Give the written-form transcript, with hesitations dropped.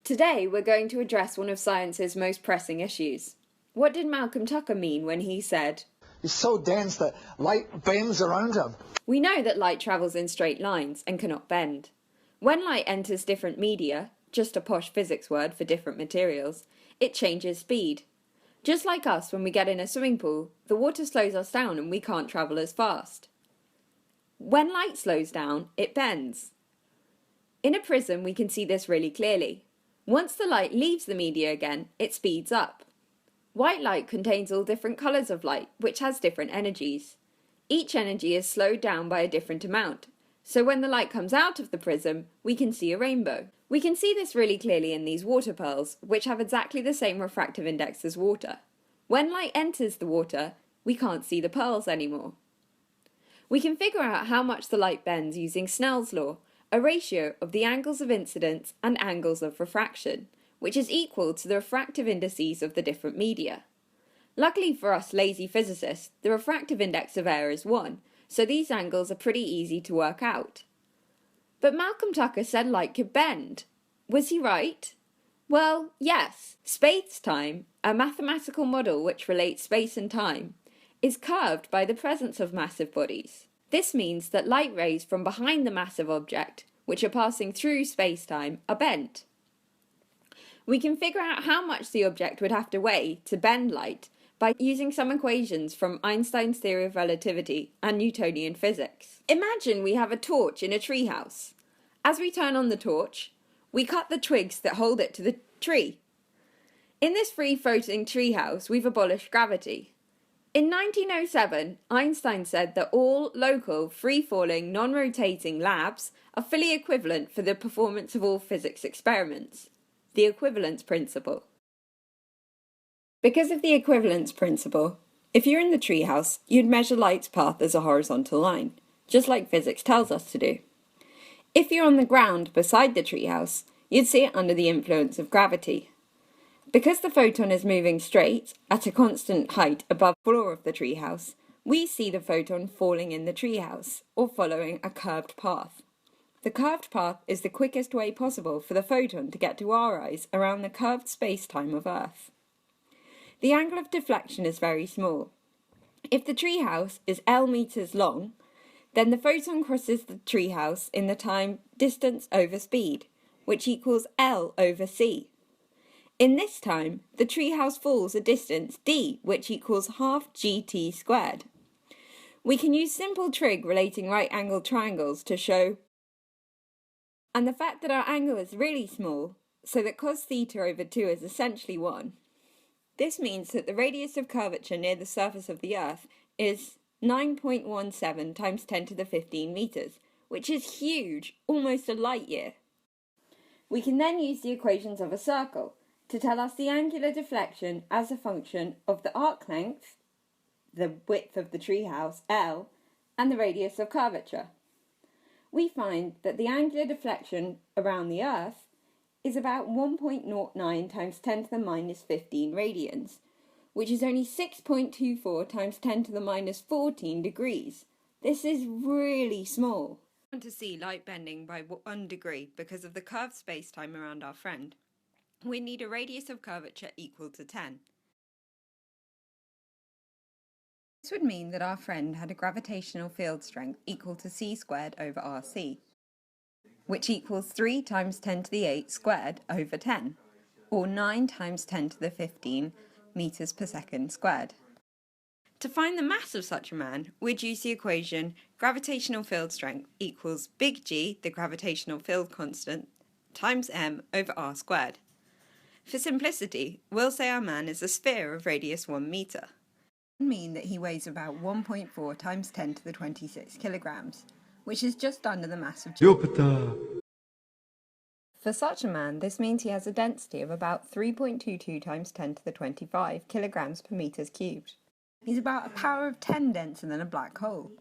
Today we're going to address one of science's most pressing issues. What did Malcolm Tucker mean when he said, "It's so dense that light bends around him"? We know that light travels in straight lines and cannot bend. When light enters different media, just a posh physics word for different materials, it changes speed. Just like us when we get in a swimming pool, the water slows us down and we can't travel as fast. When light slows down, it bends. In a prism, we can see this really clearly. Once the light leaves the media again, it speeds up. White light contains all different colours of light, which has different energies. Each energy is slowed down by a different amount, so when the light comes out of the prism, we can see a rainbow. We can see this really clearly in these water pearls, which have exactly the same refractive index as water. When light enters the water, we can't see the pearls anymore. We can figure out how much the light bends using Snell's law, a ratio of the angles of incidence and angles of refraction, which is equal to the refractive indices of the different media. Luckily for us lazy physicists, the refractive index of air is 1, so these angles are pretty easy to work out. But Malcolm Tucker said light could bend. Was he right? Well, yes. Space-time, a mathematical model which relates space and time, is curved by the presence of massive bodies. This means that light rays from behind the massive object, which are passing through space-time, are bent. We can figure out how much the object would have to weigh to bend light by using some equations from Einstein's theory of relativity and Newtonian physics. Imagine we have a torch in a treehouse. As we turn on the torch, we cut the twigs that hold it to the tree. In this free-floating treehouse, we've abolished gravity. In 1907, Einstein said that all local, free-falling, non-rotating labs are fully equivalent for the performance of all physics experiments. The equivalence principle. Because of the equivalence principle, if you're in the treehouse, you'd measure light's path as a horizontal line, just like physics tells us to do. If you're on the ground beside the treehouse, you'd see it under the influence of gravity. Because the photon is moving straight, at a constant height above the floor of the treehouse, we see the photon falling in the treehouse, or following a curved path. The curved path is the quickest way possible for the photon to get to our eyes around the curved space-time of Earth. The angle of deflection is very small. If the treehouse is L meters long, then the photon crosses the treehouse in the time distance over speed, which equals L over c. In this time, the treehouse falls a distance d, which equals half gt squared. We can use simple trig relating right-angled triangles to show, and the fact that our angle is really small, so that cos theta over 2 is essentially 1. This means that the radius of curvature near the surface of the Earth is 9.17 times 10 to the 15 meters, which is huge, almost a light year. We can then use the equations of a circle to tell us the angular deflection as a function of the arc length, the width of the treehouse, L, and the radius of curvature. We find that the angular deflection around the Earth is about 1.09 times 10 to the minus 15 radians, which is only 6.24 times 10 to the minus 14 degrees. This is really small. We want to see light bending by 1 degree because of the curved space-time around our friend. We need a radius of curvature equal to 10. This would mean that our friend had a gravitational field strength equal to c squared over rc, which equals 3 times 10 to the 8 squared over 10, or 9 times 10 to the 15 meters per second squared. To find the mass of such a man, we'd use the equation gravitational field strength equals big G, the gravitational field constant, times m over r squared. For simplicity, we'll say our man is a sphere of radius 1 meter. That would mean that he weighs about 1.4 times 10 to the 26 kilograms, which is just under the mass of Jupiter. For such a man, this means he has a density of about 3.22 times 10 to the 25 kilograms per meters cubed. He's about a power of 10 denser than a black hole.